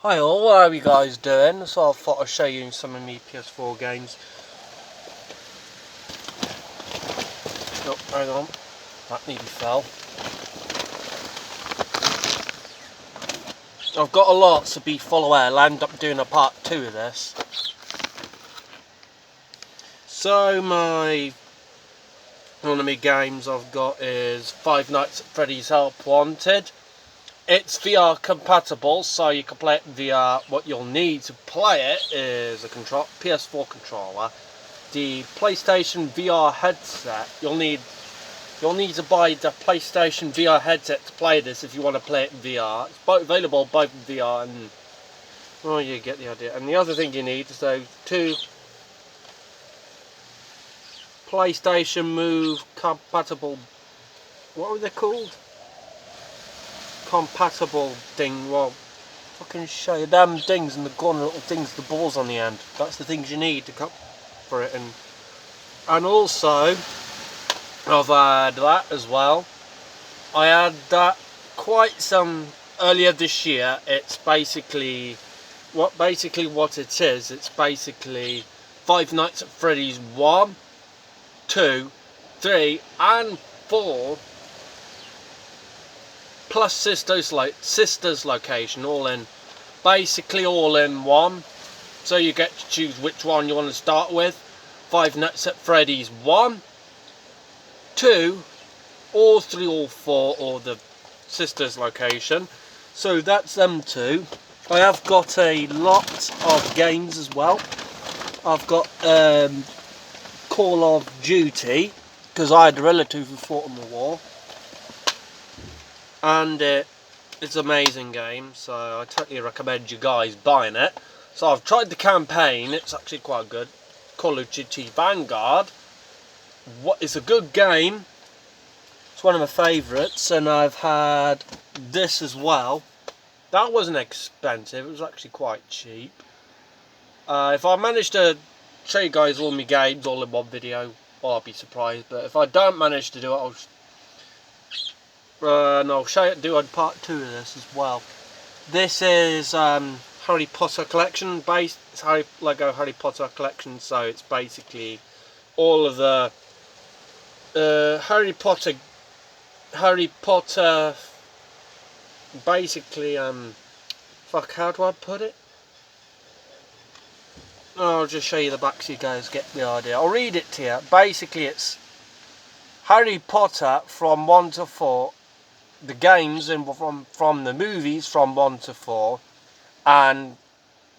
Hi all, how are you guys doing? So I thought I'd show you some of my PS4 games. Oh, hang on, that nearly fell. I've got a lot, so be full aware. I'll end up doing a part 2 of this. So one of my games I've got is Five Nights at Freddy's Help Wanted. It's VR compatible, so you can play it in VR. What you'll need to play it is a PS4 controller, the PlayStation VR headset. You'll need to buy the PlayStation VR headset to play this if you want to play it in VR. It's available both in VR and... oh, you get the idea. And the other thing you need is those two PlayStation Move compatible... what were they called? Compatible thing. Well, fucking show you damn things and the corner little things, the balls on the end. That's the things you need to cut for it. And also, I've had that as well. I had that quite some earlier this year. It's basically what it is. It's basically Five Nights at Freddy's 1, 2, 3 and 4 plus Sister's Location, all in one. So you get to choose which one you want to start with. Five Nights at Freddy's 1, 2, or 3 or 4, or the Sister's Location. So that's them two. I have got a lot of games as well. I've got Call of Duty, because I had a relative who fought in the war. And it's an amazing game, so I totally recommend you guys buying it. So I've tried the campaign, it's actually quite good. Call of Duty Vanguard. It's a good game. It's one of my favourites, and I've had this as well. That wasn't expensive, it was actually quite cheap. If I manage to show you guys all my games all in one video, well, I'll be surprised. But if I don't manage to do it, I'll do a part 2 of this as well. This is Harry Potter collection based. It's Lego Harry Potter collection, so it's basically all of the Harry Potter. Basically, fuck, how do I put it? I'll just show you the back so you guys get the idea. I'll read it to you. Basically, it's Harry Potter from 1 to 4. The games and from the movies from 1 to 4 and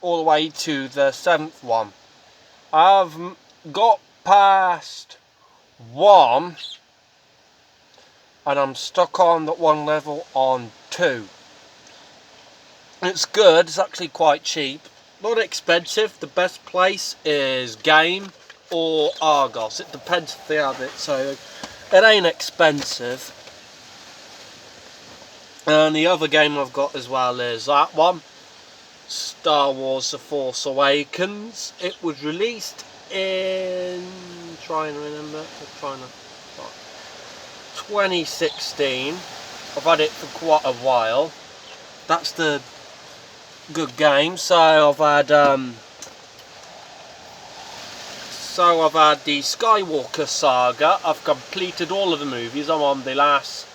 all the way to the 7th one. I've got past 1 and I'm stuck on that one level on 2. It's good, it's actually quite cheap, not expensive. The best place is Game or Argos, it depends if they have it, so it ain't expensive. And the other game I've got as well is that one, Star Wars The Force Awakens. It was released in, 2016. I've had it for quite a while. That's the good game. So I've had the Skywalker saga. I've completed all of the movies. I'm on the last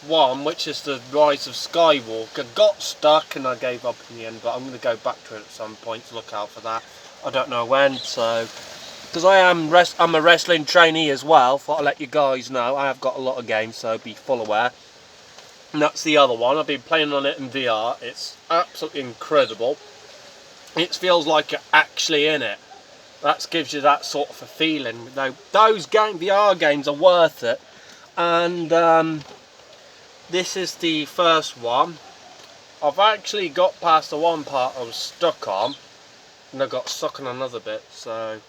one, which is the Rise of Skywalker. Got stuck and I gave up in the end, but I'm going to go back to it at some point, to look out for that. I don't know when, so because I'm a wrestling trainee as well. Thought I'd let you guys know I have got a lot of games, so be full aware. And that's the other one. I've been playing on it in VR. It's absolutely incredible. It feels like you're actually in it. That gives you that sort of a feeling. Those VR games are worth it. And this is the first one. I've actually got past the one part I was stuck on, and I got stuck on another bit, so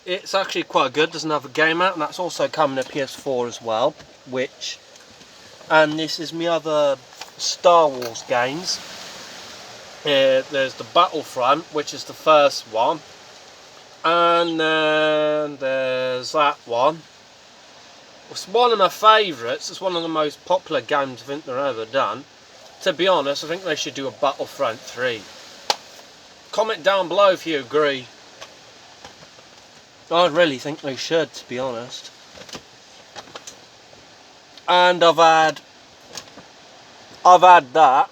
it's actually quite good. There's another game out, and that's also coming to PS4 as well, and this is my other Star Wars games. There's the Battlefront, which is the first one, and then there's that one. It's one of my favourites. It's one of the most popular games I think they've ever done. To be honest, I think they should do a Battlefront 3. Comment down below if you agree. I really think they should, to be honest. And I've had that.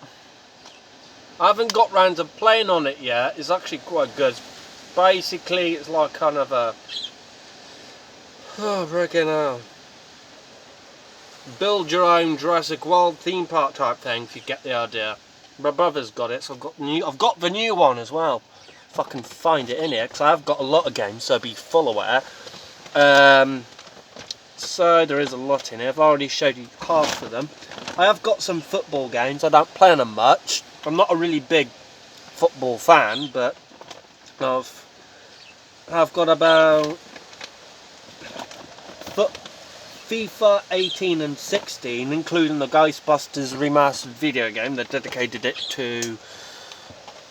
I haven't got round to playing on it yet. It's actually quite good. Basically, it's like kind of a freaking hell. Build your own Jurassic World theme park type thing, if you get the idea. My brother's got it, so I've got the new one as well. If I can find it in here, because I have got a lot of games, so be full aware. So there is a lot in here. I've already showed you half of them. I have got some football games. I don't play them much. I'm not a really big football fan, but I've got about FIFA 18 and 16, including the Ghostbusters remastered video game. They dedicated it to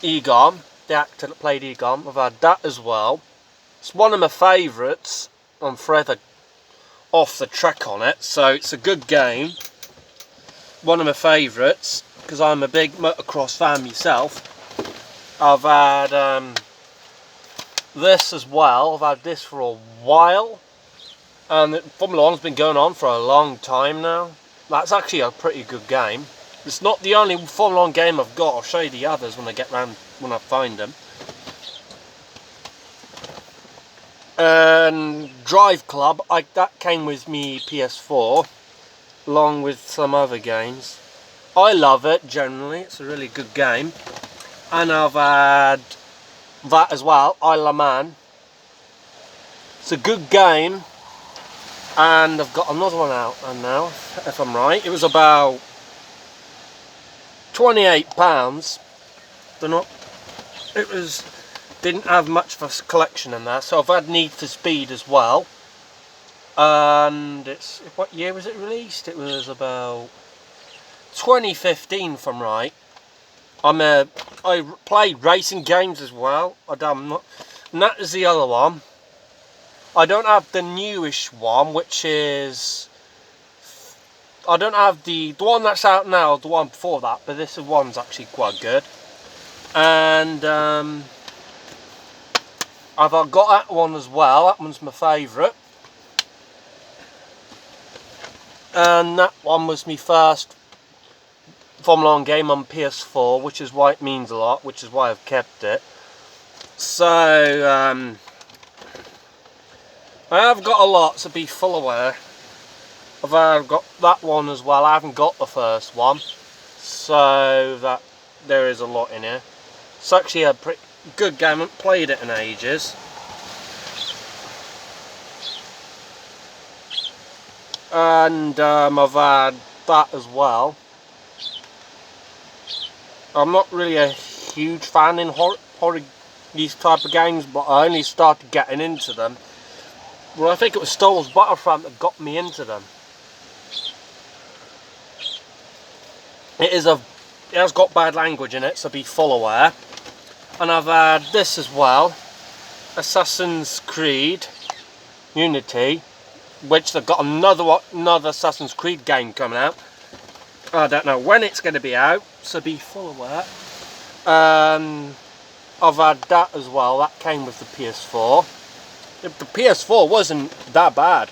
Egon, the actor that played Egon. I've had that as well. It's one of my favourites. I'm forever off the track on it, so it's a good game. One of my favourites, because I'm a big motocross fan myself. I've had this as well. I've had this for a while, and Formula 1's been going on for a long time now. That's actually a pretty good game. It's not the only Formula 1 game I've got. I'll show you the others when I get round, when I find them. And Drive Club, that came with me ps4, along with some other games. I love it generally. It's a really good game. And I've had that as well, Isle of Man. It's a good game. And I've got another one out now, if I'm right. It was about £28. Didn't have much of a collection in there. So I've had Need for Speed as well. And it's, what year was it released? It was about 2015, if I'm right. I played racing games as well. And that is the other one. I don't have the newish one, which is... I don't have the one that's out now, the one before that, but this one's actually quite good. And I've got that one as well. That one's my favourite. And that one was my first Formula 1 game on ps4, which is why it means a lot, which is why I've kept it. So I have got a lot, so be full aware. I've got that one as well. I haven't got the first one, so that there is a lot in here. It's actually a pretty good game. I haven't played it in ages. And I've had that as well. I'm not really a huge fan in these type of games, but I only started getting into them. Well, I think it was Star Wars Battlefront that got me into them. It has got bad language in it, so be full aware. And I've had this as well, Assassin's Creed Unity, which they've got another Assassin's Creed game coming out. I don't know when it's going to be out, so be full aware. I've had that as well. That came with the PS4. The PS4 wasn't that bad.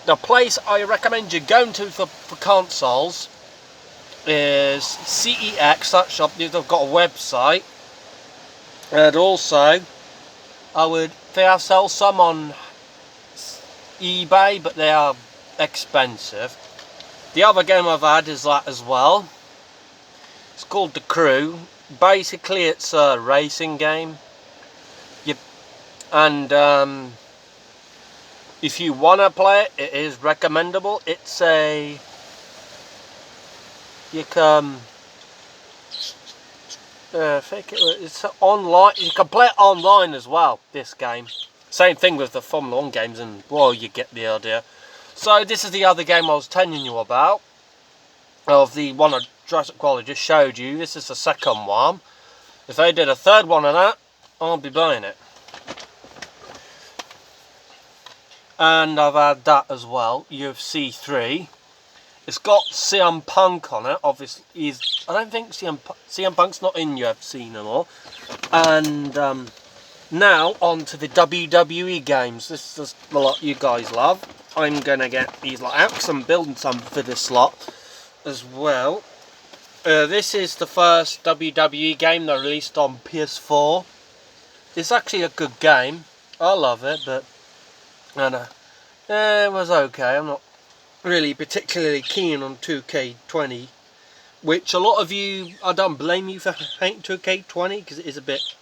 The place I recommend you going to for consoles is CEX, that shop. They've got a website. And also, they sell some on eBay, but they are expensive. The other game I've had is that as well. It's called The Crew. Basically, it's a racing game. And if you want to play it, it is recommendable. It's it's online. You can play it online as well, this game. Same thing with the Formula 1 games, and well, you get the idea. So this is the other game I was telling you about. Of the one of Jurassic World I just showed you. This is the second one. If they did a third one of that, I'll be buying it. And I've had that as well, UFC 3. It's got CM Punk on it. Obviously, I don't think CM Punk's not in UFC anymore. And now on to the WWE games. This is the lot you guys love. I'm gonna get these lot out because I'm building some for this slot as well. This is the first WWE game they released on ps4. It's actually a good game. I love it, but I know it was okay. I'm not really particularly keen on 2K20, which a lot of you, I don't blame you for hating 2K20 because it is a bit,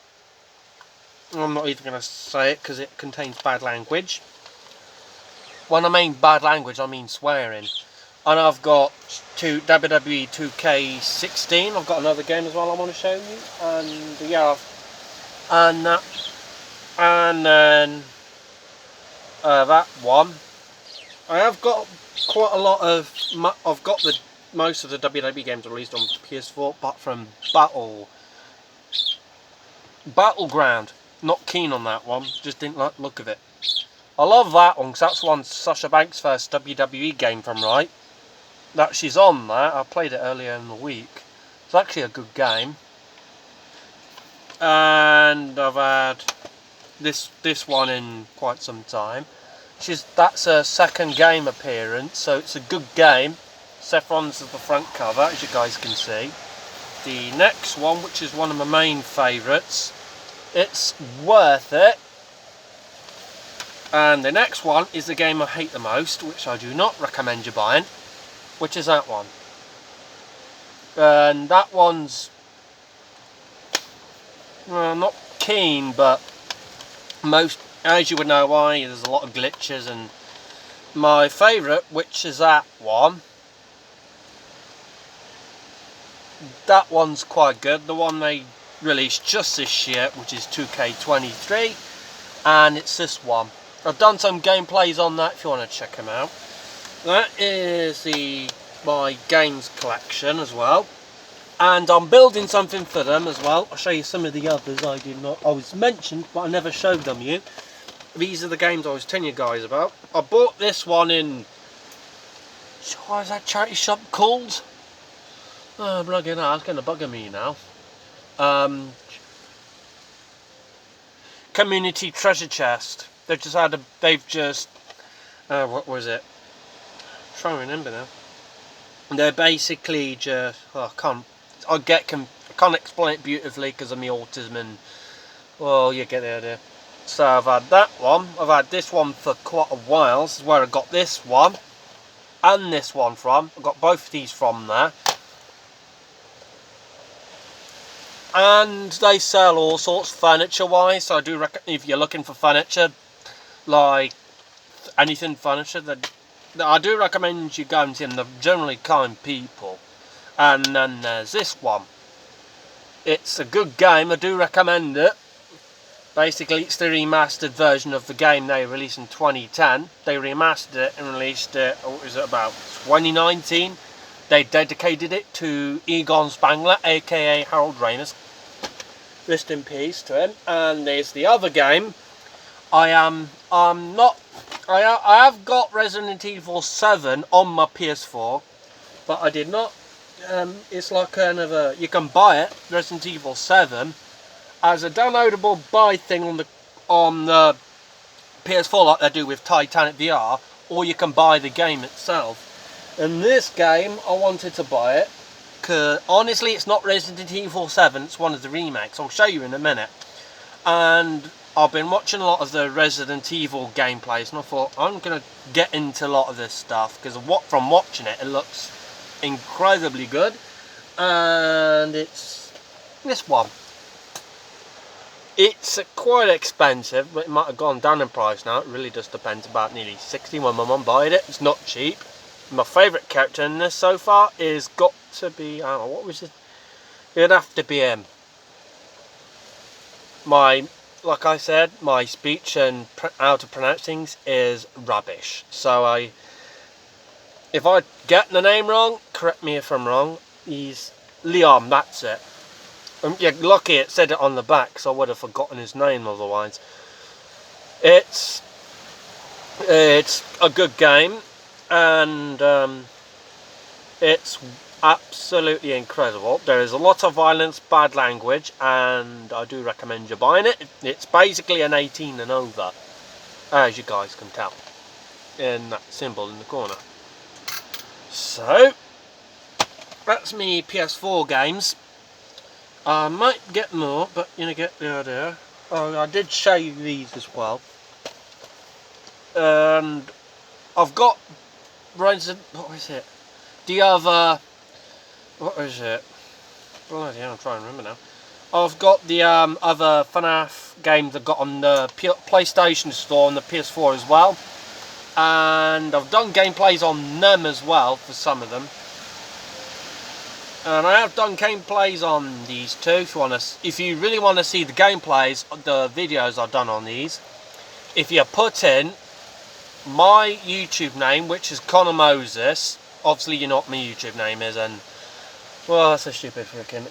I'm not even going to say it because it contains bad language. When I mean bad language, I mean swearing. And I've got WWE 2K16, I've got another game as well I want to show you, and yeah, and then that one. I have got quite a lot of, I've got most of the WWE games released on PS4, apart from Battleground. Not keen on that one, just didn't like the look of it. I love that one because that's one Sasha Banks' first WWE game from right. That she's on there. I played it earlier in the week. It's actually a good game. And I've had this one in quite some time. That's her second game appearance, so it's a good game. Seth Rollins is the front cover, as you guys can see. The next one, which is one of my main favourites, it's worth it. And the next one is the game I hate the most, which I do not recommend you buying, which is that one. And that one's, well, not keen, but as you would know why, there's a lot of glitches. And my favourite, which is that one's quite good. The one they released just this year, which is 2K23, and it's this one. I've done some gameplays on that if you want to check them out. That is my games collection as well, and I'm building something for them as well. I'll show you some of the others I was mentioned, but I never showed them you. These are the games I was telling you guys about. I bought this one in, what is that charity shop called? Oh, bloody hell, it's going to bugger me now. Community Treasure Chest. What was it? I'm trying to remember now. They're basically just, I can't explain it beautifully because of my autism and, well, you get the idea. So I've had that one, I've had this one for quite a while. This is where I got this one and this one from. I got both of these from there. And they sell all sorts furniture wise, so I do reckon if you're looking for furniture, like anything furniture, I do recommend you going to them. They're generally kind people. And then there's this one. It's a good game, I do recommend it. Basically, it's the remastered version of the game they released in 2010. They remastered it and released it, what was it, about 2019. They dedicated it to Egon Spangler, aka Harold Ramis. Rest in peace to him. And there's the other game. I have got Resident Evil 7 on my PS4, but I did not. It's like kind of a, you can buy it, Resident Evil 7, as a downloadable buy thing on the PS4, like they do with Titanic VR, or you can buy the game itself. And this game, I wanted to buy it, because honestly it's not Resident Evil 7, it's one of the remakes. I'll show you in a minute. And I've been watching a lot of the Resident Evil gameplays, and I thought I'm going to get into a lot of this stuff, because from watching it, it looks incredibly good. And it's this one. It's quite expensive, but it might have gone down in price now. It really just depends. About nearly 60 when my mum bought it. It's not cheap. My favourite character in this so far is got to be, I don't know, what was it? It'd have to be him. Like I said, my speech and how to pronounce things is rubbish. So if I get the name wrong, correct me if I'm wrong. He's Leon, that's it. Yeah, lucky it said it on the back, so I would have forgotten his name otherwise. It's a good game, and It's absolutely incredible. There is a lot of violence, bad language, and I do recommend you buying it. It's basically an 18 and over, as you guys can tell in that symbol in the corner. So that's me PS4 games. I might get more, but you get the idea. Oh, I did show you these as well. And I've got Resident, what is it? The other, what is it? Bloody hell, I'm trying to remember now. I've got the other FNAF games I've got on the PlayStation Store and the PS4 as well. And I've done gameplays on them as well for some of them. And I have done gameplays on these too. If you really want to see the gameplays, the videos I've done on these, if you put in my YouTube name, which is Connor Moses, obviously you know what my YouTube name is, and well, that's a stupid freaking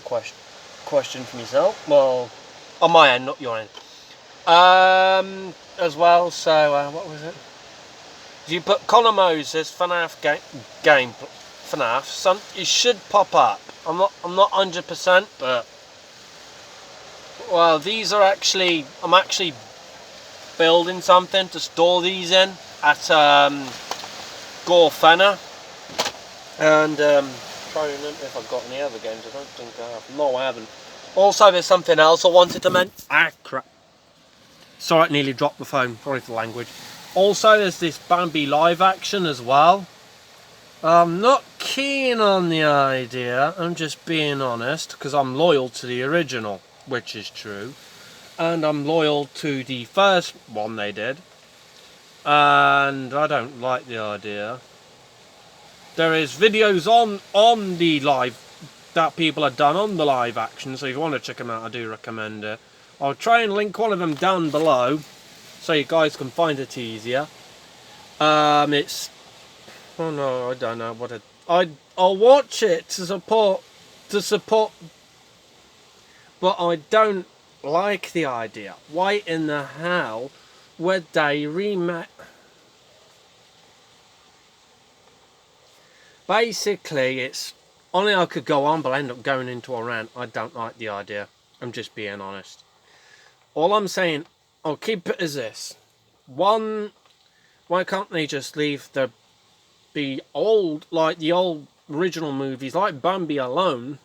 question for myself. Well, on my end, not your end. As well. So what was it? If you put Connor Moses FNAF game FNAF, it should pop up. I'm not 100%, but well, these are actually, I'm actually building something to store these in at Gorfena, and trying to remember if I've got any other games. I don't think I have. No, I haven't. Also, there's something else I wanted to mention. Ah, crap. Sorry, I nearly dropped the phone. Sorry for the language. Also, there's this Bambi live action as well. I'm not keen on the idea, I'm just being honest, because I'm loyal to the original, which is true. And I'm loyal to the first one they did. And I don't like the idea. There is videos on the live that people have done on the live action, so if you want to check them out, I do recommend it. I'll try and link one of them down below so you guys can find it easier. It's, oh no, I don't know what it, I'll watch it to support, but I don't like the idea. Why in the hell would they remake? Basically, it's, only I could go on, but I end up going into a rant. I don't like the idea. I'm just being honest. All I'm saying, I'll keep it as this. One, why can't they just leave the old, like the old original movies, like Bambi alone?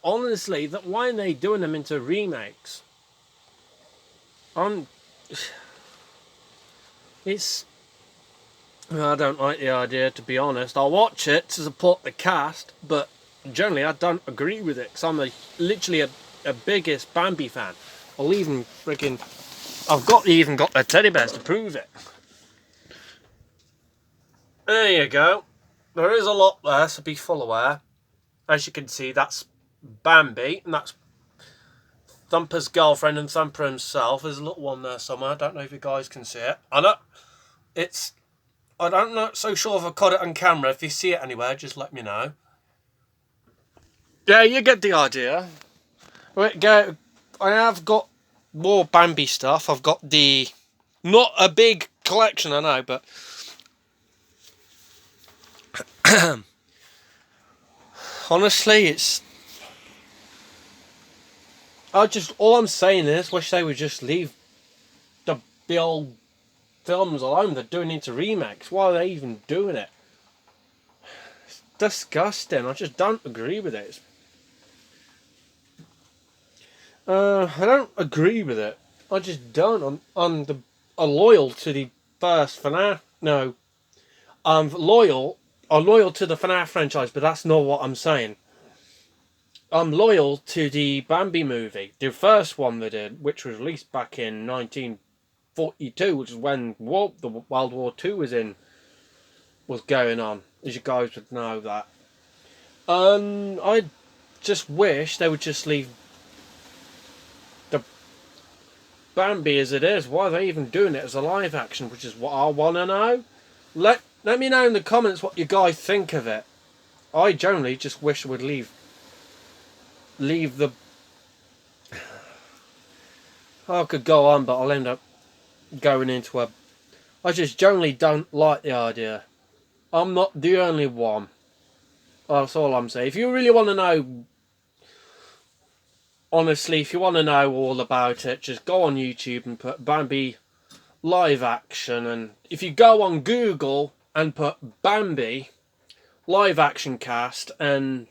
Honestly, why are they doing them into remakes? It's, I don't like the idea, to be honest. I'll watch it to support the cast, but generally I don't agree with it, because I'm literally a biggest Bambi fan. I'll even freaking, even got the teddy bears to prove it. There you go. There is a lot there, so be full aware. As you can see, that's Bambi, and that's Thumper's girlfriend and Thumper himself. There's a little one there somewhere. I don't know if you guys can see it. I know it's, I'm not so sure if I caught it on camera. If you see it anywhere, just let me know. Yeah, you get the idea. Right, go. I have got more Bambi stuff. I've got the, not a big collection, I know, but honestly, it's, all I'm saying is, wish they would just leave the old films alone. They're doing into remakes. Why are they even doing it? It's disgusting. I just don't agree with it. I don't agree with it. I just don't. I'm loyal to the first FNAF. No, I'm loyal to the FNAF franchise, but that's not what I'm saying. I'm loyal to the Bambi movie, the first one they did, which was released back in 1942, which is when the World War II was going on, as you guys would know that. I just wish they would just leave the Bambi as it is. Why are they even doing it as a live action, which is what I want to know. Let me know in the comments what you guys think of it. I generally just wish I would leave the, I could go on, but I'll end up going into I just generally don't like the idea. I'm not the only one. That's all I'm saying. If you really want to know, honestly, if you want to know all about it, just go on YouTube and put Bambi live action. And if you go on Google and put Bambi live action cast, and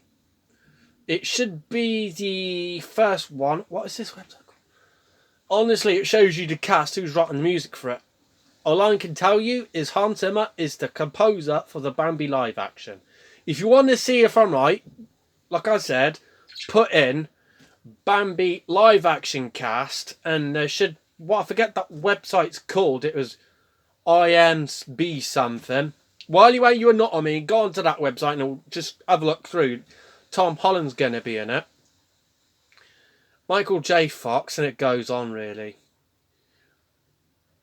it should be the first one. What is this website called? Honestly, it shows you the cast who's writing the music for it. All I can tell you is Hans Zimmer is the composer for the Bambi live action. If you want to see if I'm right, like I said, put in Bambi live action cast, and there should, well, I forget that website's called. It was IMB something. While you are not on me, go onto that website and I'll just have a look through. Tom Holland's going to be in it. Michael J. Fox, and it goes on, really.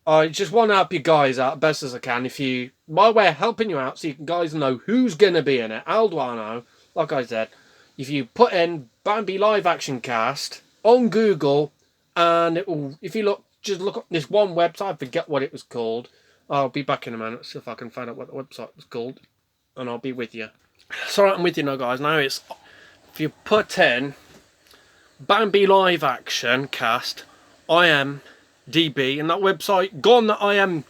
I just want to help you guys out best as I can. If you, my way of helping you out, so you guys know who's going to be in it. How do I know? Like I said, if you put in Bambi live action cast on Google, and it will, if you look, just look up this one website, I forget what it was called. I'll be back in a minute, see if I can find out what the website was called, and I'll be with you. So I'm with you now, guys. Now it's, if you put in Bambi live action cast, IMDb, and that website, go on the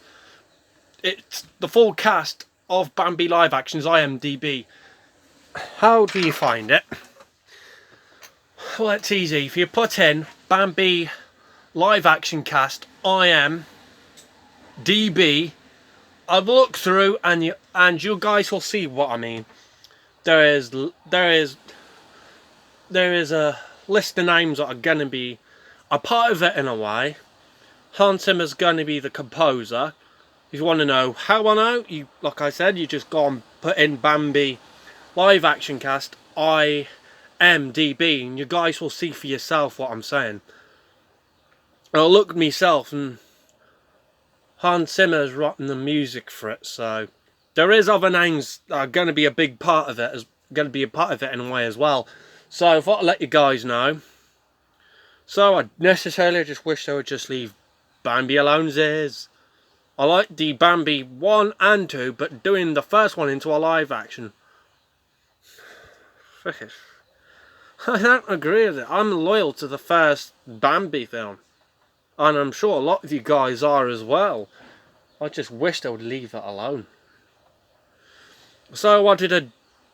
it's the full cast of Bambi live action is IMDb. How do you find it? Well, it's easy. If you put in Bambi live action cast IMDb, I've looked through, and you guys will see what I mean. There is a list of names that are going to be a part of it in a way. Hans Zimmer's going to be the composer. If you want to know how I know, you, like I said, you just go and put in Bambi live action cast IMDb, and you guys will see for yourself what I'm saying. I'll look at myself, and Hans Zimmer's writing the music for it, so there is other names that are going to be a big part of it, as going to be a part of it in a way as well. So I thought I'd let you guys know. So I necessarily just wish they would just leave Bambi alone as is. I like the Bambi 1 and 2, but doing the first one into a live action, I don't agree with it. I'm loyal to the first Bambi film, and I'm sure a lot of you guys are as well. I just wish they would leave it alone. So I wanted to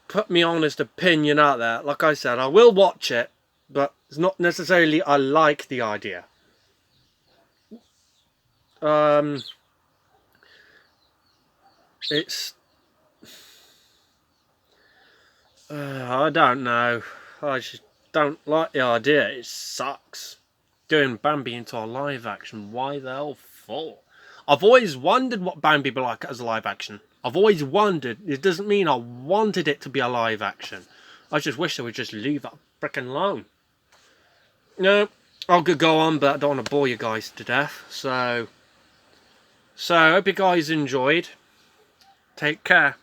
put my honest opinion out there. Like I said, I will watch it, but it's not necessarily I like the idea. It's I don't know. I just don't like the idea. It sucks doing Bambi into a live action. Why the hell for? I've always wondered what Bambi would be like as a live action. I've always wondered. It doesn't mean I wanted it to be a live action. I just wish they would just leave it frickin' alone. No, I could go on, but I don't want to bore you guys to death. So I hope you guys enjoyed. Take care.